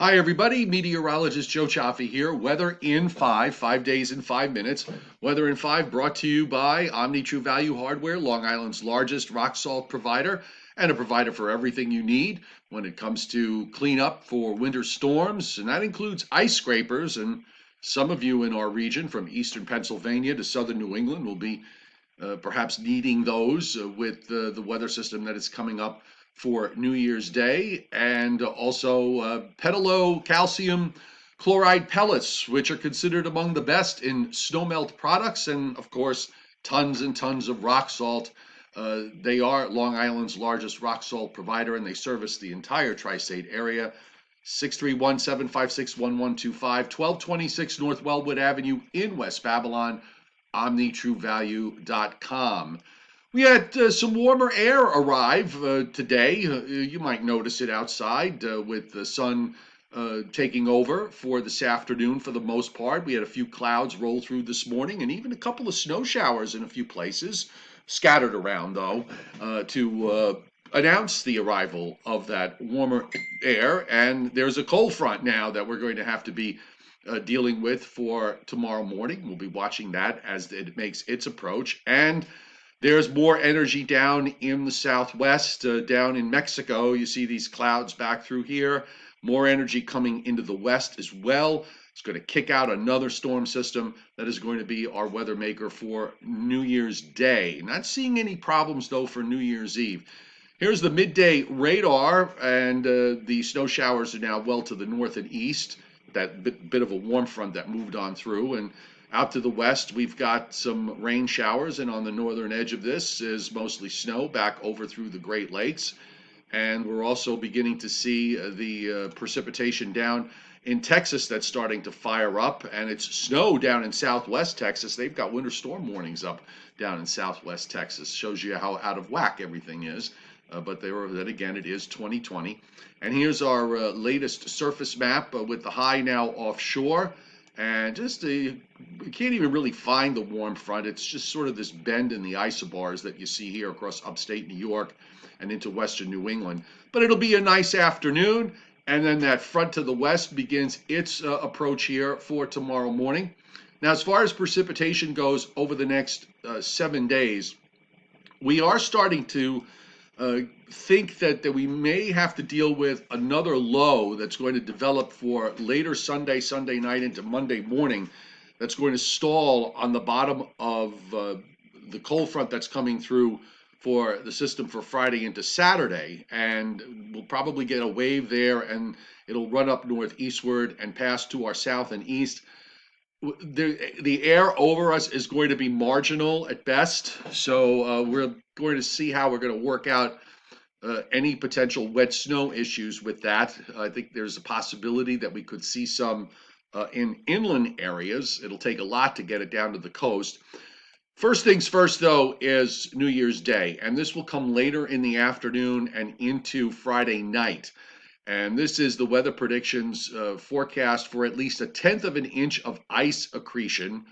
Hi, everybody. Meteorologist Joe Cioffi here. Weather in 5 days in 5 minutes. Weather in 5 brought to you by Omni True Value Hardware, Long Island's largest rock salt provider, and a provider for everything you need when it comes to cleanup for winter storms. And that includes ice scrapers. And some of you in our region, from eastern Pennsylvania to southern New England, will be perhaps needing those with the weather system that is coming up for New Year's Day, and also Petalo calcium chloride pellets, which are considered among the best in snowmelt products, and of course, tons and tons of rock salt. They are Long Island's largest rock salt provider, and they service the entire tri-state area. 631-756-1125, 1226 North Wellwood Avenue in West Babylon, omnitruevalue.com. We had some warmer air arrive today. You might notice it outside with the sun taking over for this afternoon for the most part. We had a few clouds roll through this morning and even a couple of snow showers in a few places, scattered around though, to announce the arrival of that warmer air. And there's a cold front now that we're going to have to be dealing with for tomorrow morning. We'll be watching that as it makes its approach. And there's more energy down in the southwest, down in Mexico. You see these clouds back through here. More energy coming into the west as well. It's going to kick out another storm system that is going to be our weather maker for New Year's Day. Not seeing any problems, though, for New Year's Eve. Here's the midday radar, and the snow showers are now well to the north and east. That bit of a warm front that moved on through. And out to the west, we've got some rain showers, and on the northern edge of this is mostly snow back over through the Great Lakes. And we're also beginning to see the precipitation down in Texas that's starting to fire up, and it's snow down in southwest Texas. They've got winter storm warnings up down in southwest Texas. Shows you how out of whack everything is. But then again, it is 2020. And here's our latest surface map with the high now offshore. And just you can't even really find the warm front. It's just sort of this bend in the isobars that you see here across upstate New York and into western New England. But it'll be a nice afternoon. And then that front to the west begins its approach here for tomorrow morning. Now, as far as precipitation goes over the next 7 days, we are starting to think that we may have to deal with another low that's going to develop for later Sunday night into Monday morning. That's going to stall on the bottom of the cold front that's coming through for the system for Friday into Saturday. And we'll probably get a wave there, and it'll run up northeastward and pass to our south and east. The air over us is going to be marginal at best, so we're going to see how we're going to work out any potential wet snow issues with that. I think there's a possibility that we could see some in inland areas. It'll take a lot to get it down to the coast. First things first, though, is New Year's Day, and this will come later in the afternoon and into Friday night. And this is the weather predictions forecast for at least 1/10 of an inch of ice accretion.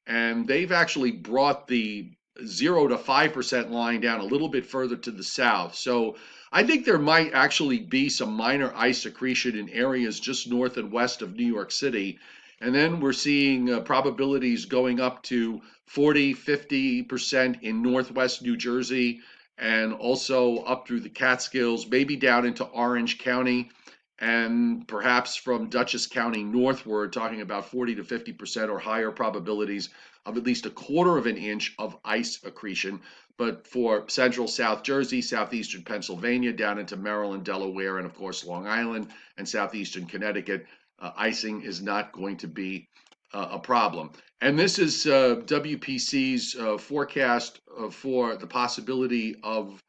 And they've actually brought the 0 to 5% line down a little bit further to the south. So I think there might actually be some minor ice accretion in areas just north and west of New York City. And then we're seeing probabilities going up to 40, 50% in northwest New Jersey, and also up through the Catskills, maybe down into Orange County, and perhaps from Dutchess County northward, talking about 40 to 50% or higher probabilities of at least 1/4 of an inch of ice accretion. But for central South Jersey, southeastern Pennsylvania, down into Maryland, Delaware, and of course Long Island and southeastern Connecticut, icing is not going to be a problem. And this is WPC's forecast for the possibility of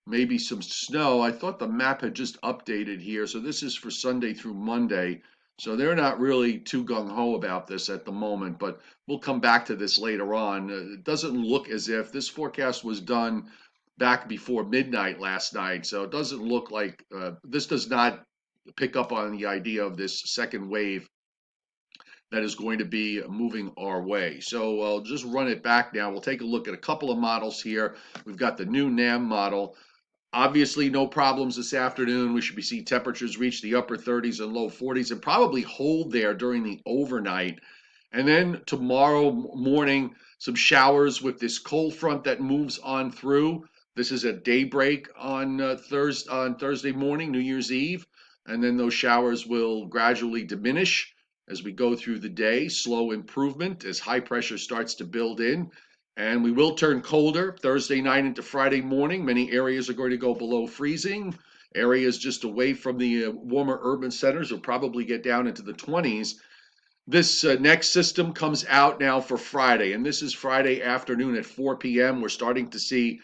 maybe some snow. I thought the map had just updated here. So this is for Sunday through Monday. So they're not really too gung-ho about this at the moment, but we'll come back to this later on. It doesn't look as if this forecast was done back before midnight last night. So it doesn't look like this does not pick up on the idea of this second wave that is going to be moving our way. So I'll just run it back now. We'll take a look at a couple of models here. We've got the new NAM model. Obviously, no problems this afternoon. We should be seeing temperatures reach the upper 30s and low 40s and probably hold there during the overnight. And then tomorrow morning, some showers with this cold front that moves on through. This is at daybreak on Thursday morning, New Year's Eve, and then those showers will gradually diminish as we go through the day. Slow improvement as high pressure starts to build in. And we will turn colder Thursday night into Friday morning. Many areas are going to go below freezing. Areas just away from the warmer urban centers will probably get down into the 20s. This next system comes out now for Friday, and this is Friday afternoon at 4 p.m. We're starting to see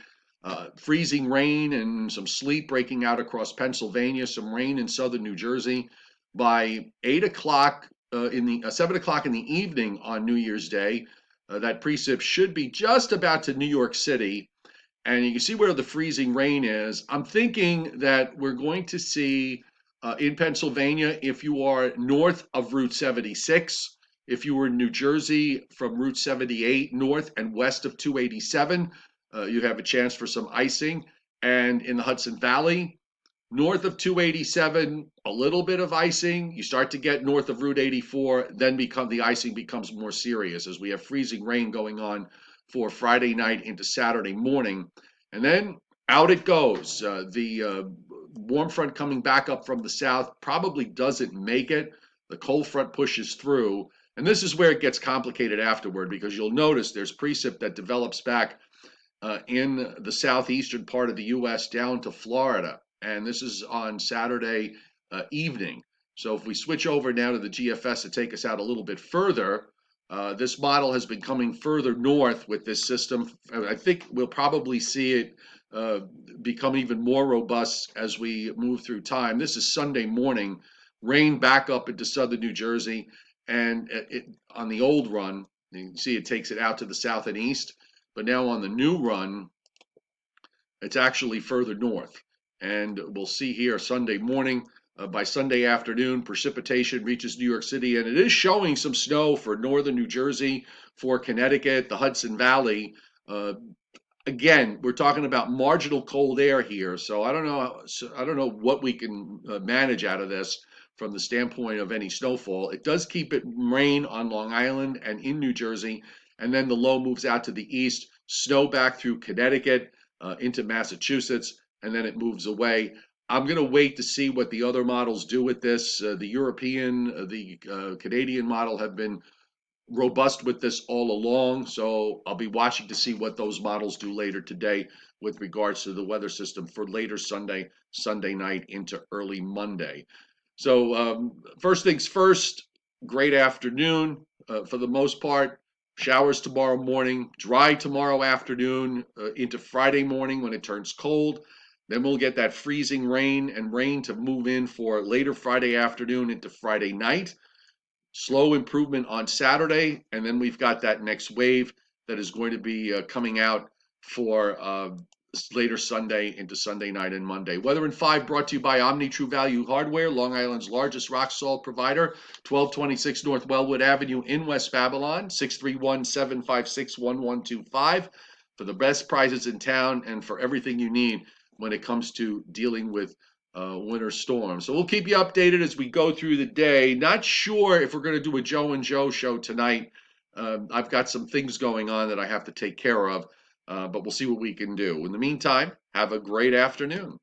freezing rain and some sleet breaking out across Pennsylvania, some rain in southern New Jersey. By 8 o'clock in the 7 o'clock in the evening on New Year's Day, that precip should be just about to New York City, and you can see where the freezing rain is. I'm thinking that we're going to see in Pennsylvania, if you are north of Route 76, if you were in New Jersey from Route 78 north and west of 287, you have a chance for some icing. And in the Hudson Valley, north of 287, a little bit of icing. You start to get north of Route 84, then the icing becomes more serious as we have freezing rain going on for Friday night into Saturday morning. And then out it goes. The warm front coming back up from the south probably doesn't make it. The cold front pushes through. And this is where it gets complicated afterward because you'll notice there's precip that develops back in the southeastern part of the U.S. down to Florida. And this is on Saturday evening. So if we switch over now to the GFS to take us out a little bit further, this model has been coming further north with this system. I think we'll probably see it become even more robust as we move through time. This is Sunday morning, rain back up into southern New Jersey, and on the old run, you can see it takes it out to the south and east. But now on the new run, it's actually further north. And we'll see here Sunday morning. By Sunday afternoon, precipitation reaches New York City, and it is showing some snow for northern New Jersey, for Connecticut, the Hudson Valley. Uh, Again, we're talking about marginal cold air here, so I don't know. I don't know what we can manage out of this from the standpoint of any snowfall. It does keep it rain on Long Island and in New Jersey, and then the low moves out to the east, snow back through Connecticut into Massachusetts, and then it moves away. I'm going to wait to see what the other models do with this. The European, the Canadian model have been robust with this all along. So I'll be watching to see what those models do later today with regards to the weather system for later Sunday night into early Monday. So first things first, great afternoon for the most part. Showers tomorrow morning, dry tomorrow afternoon into Friday morning when it turns cold. Then we'll get that freezing rain and rain to move in for later Friday afternoon into Friday night. Slow improvement on Saturday, and then we've got that next wave that is going to be coming out for later Sunday into Sunday night and Monday. Weather in 5 brought to you by Omni True Value Hardware, Long Island's largest rock salt provider, 1226 North Wellwood Avenue in West Babylon, 631-756-1125 for the best prices in town and for everything you need when it comes to dealing with winter storm. So we'll keep you updated as we go through the day. Not sure if we're going to do a Joe and Joe show tonight. I've got some things going on that I have to take care of, but we'll see what we can do. In the meantime, have a great afternoon.